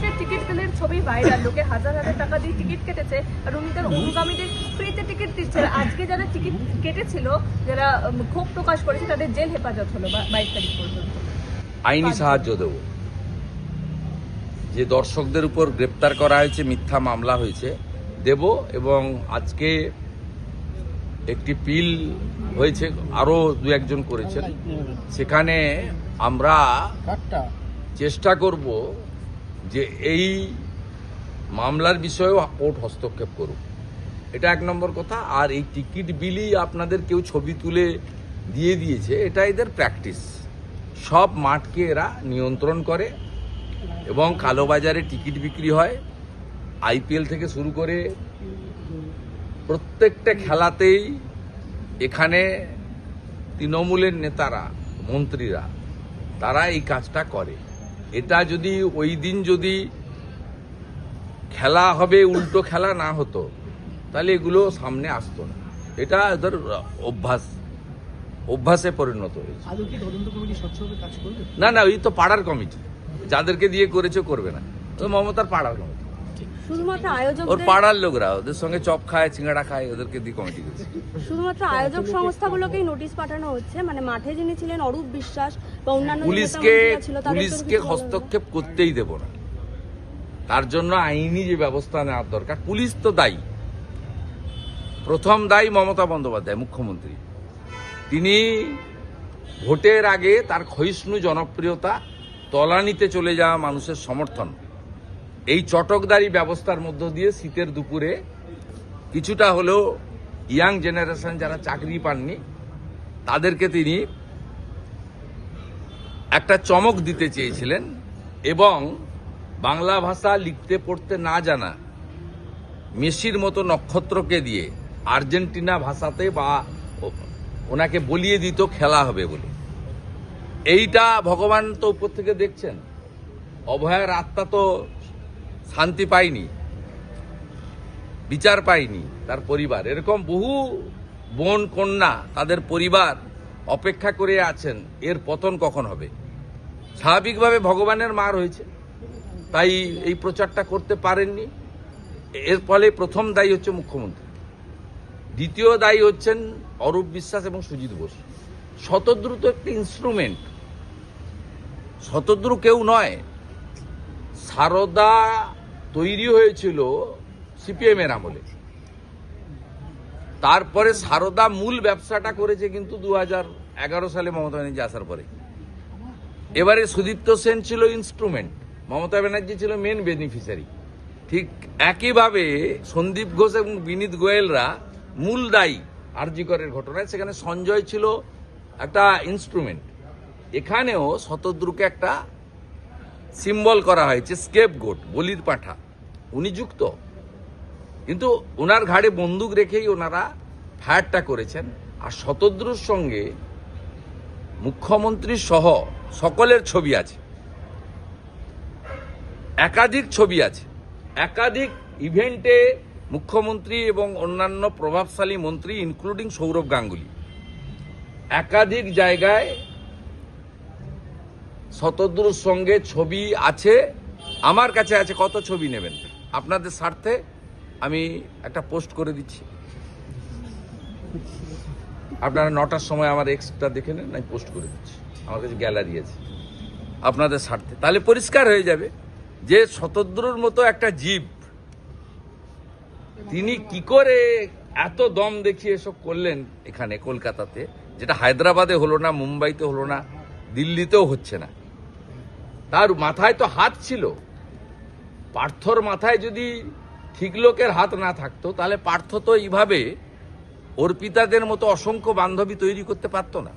দর্শকের টিকিট সেলের ছবি ভাইরাল, লোকে হাজার হাজার টাকা দিয়ে টিকিট কেটেছে আর উনি তার অনুগামীদের ফ্রিতে টিকিট দিচ্ছেন। আজকে যারা টিকিট কেটেছিল, যারা ক্ষোভ প্রকাশ করেছে, তাদের জেল হেফাজত হলো 22 তারিখ পর্যন্ত। আইনি সাহায্য দেব। যে দর্শকদের উপর গ্রেপ্তার করা হয়েছে, মিথ্যা মামলা হয়েছে, দেব। এবং আজকে একটি পিল হয়েছে, আরো দু একজন করেছেন, সেখানে আমরা চেষ্টা করব যে এই মামলার বিষয়েও কোর্ট হস্তক্ষেপ করুক, এটা এক নম্বর কথা। আর এই টিকিট বিলি আপনাদের কেউ ছবি তুলে দিয়ে দিয়েছে, এটা এদের প্র্যাকটিস। সব মাঠকে এরা নিয়ন্ত্রণ করে এবং কালোবাজারে টিকিট বিক্রি হয়। আইপিএল থেকে শুরু করে প্রত্যেকটা খেলাতেই এখানে তৃণমূলের নেতারা, মন্ত্রীরা, তারা এই কাজটা করে। এটা যদি ওই দিন যদি খেলা হবে, উল্টো খেলা না হতো, তাহলে এগুলো সামনে আসতো না। এটা ওদের অভ্যাসে পরিণত হয়েছে। না না, ওই তো পাড়ার কমিটি, যাদেরকে দিয়ে করেছে করবে না, মমতার পাড়ার কমিটি, শুধুমাত্র আয়োজক, ওর পাড়ার লোকরা, ওদের সঙ্গে চপ খায়, সিঙ্গাড়া খায়, ওদেরকে দিয়ে কমিটি করেছে। শুধুমাত্র আয়োজক সংস্থাগুলোকেই নোটিশ পাঠানো হচ্ছে, মানে মাঠে যিনি ছিলেন অরূপ বিশ্বাস বা অন্যান্য পুলিশকে হস্তক্ষেপ করতেই দেব না। তার জন্য আইনি যে ব্যবস্থা নেওয়ার দরকার, পুলিশ তো দায়ী। প্রথম দায়ী মমতা বন্দ্যোপাধ্যায়, মুখ্যমন্ত্রী। তিনি ভোটের আগে তার ক্ষয়িষ্ণু জনপ্রিয়তা, তলানিতে চলে যাওয়া মানুষের সমর্থন, এই চটকদারি ব্যবস্থার মধ্য দিয়ে শীতের দুপুরে কিছুটা হলেও ইয়াং জেনারেশন যারা চাকরি পাননি, তাদেরকে তিনি একটা চমক দিতে চেয়েছিলেন। এবং বাংলা ভাষা লিখতে পড়তে না জানা মেসির মতো নক্ষত্রকে দিয়ে আর্জেন্টিনা ভাষাতে বা ওনাকে বলিয়ে দিত খেলা হবে বলে। এইটা ভগবান তো উপর থেকে দেখছেন, অভয়ার আত্মা তো শান্তি পায়নি, বিচার পায়নি, তার পরিবার। এরকম বহু বোন কন্যা, তাদের পরিবার অপেক্ষা করে আছেন এর পতন কখন হবে। স্বাভাবিকভাবে ভগবানের মার হয়েছে, তাই এই প্রচারটা করতে পারেননি। এর ফলে প্রথম দায়ী হচ্ছে মুখ্যমন্ত্রী, দ্বিতীয় দায়ী হচ্ছেন অরূপ বিশ্বাস এবং সুজিত বোস। শতদ্রু তো একটি ইনস্ট্রুমেন্ট, শতদ্রু কেউ নয়। সারদা তৈরি হয়েছিল সিপিএম এর আমলে, তারপরে সারদা মূল ব্যবসাটা করেছে কিন্তু 2011 সালে মমতা ব্যানার্জি আসার পরে। এবারে সুদীপ্ত সেন ছিল ইনস্ট্রুমেন্ট, মমতা ব্যানার্জি ছিল মেন বেনিফিশিয়ারি। ঠিক একইভাবে সন্দীপ ঘোষ এবং বিনীত গোয়েলরা মূল দায়ী আরজি করের ঘটনায়, সেখানে সঞ্জয় ছিল একটা ইনস্ট্রুমেন্ট। এখানেও শতদ্রুকে একটা সিম্বল করা হয়েছে, স্কেপগোট, বলির পাঁঠা। উনি যুক্ত, কিন্তু ওনার ঘাড়ে বন্দুক রেখেই ওনারা ফায়ারটা করেছেন। আর শতদ্রুর সঙ্গে মুখ্যমন্ত্রী সহ সকলের ছবি আছে, একাধিক ছবি আছে, একাধিক ইভেন্টে মুখ্যমন্ত্রী এবং অন্যান্য প্রভাবশালী মন্ত্রী ইনক্লুডিং সৌরভ গাঙ্গুলি একাধিক জায়গায় শতদ্রুর সঙ্গে ছবি আছে। আমার কাছে আছে, কত ছবি নেবেন আপনাদের স্বার্থে আমি একটা পোস্ট করে দিচ্ছি, আপনারা 9টার সময় আমার এক্সটা দেখে নেন, আমি পোস্ট করে দিচ্ছি। আমার কাছে গ্যালারি আছে, আপনাদের স্বার্থে, তাহলে পরিষ্কার হয়ে যাবে যে শতদ্রুর মতো একটা জীব, তিনি কি করে এত দম দেখিয়ে এসব করলেন এখানে কলকাতাতে, যেটা হায়দ্রাবাদে হলো না, মুম্বাইতে হলো না, দিল্লিতেও হচ্ছে না। তার মাথায় তো হাত ছিল। পার্থর মাথায় যদি ঠিক লোকের হাত না থাকতো, তাহলে পার্থ তো এইভাবে অর্পিতাদের মতো অসংখ্য বান্ধবী তৈরি করতে পারতো না।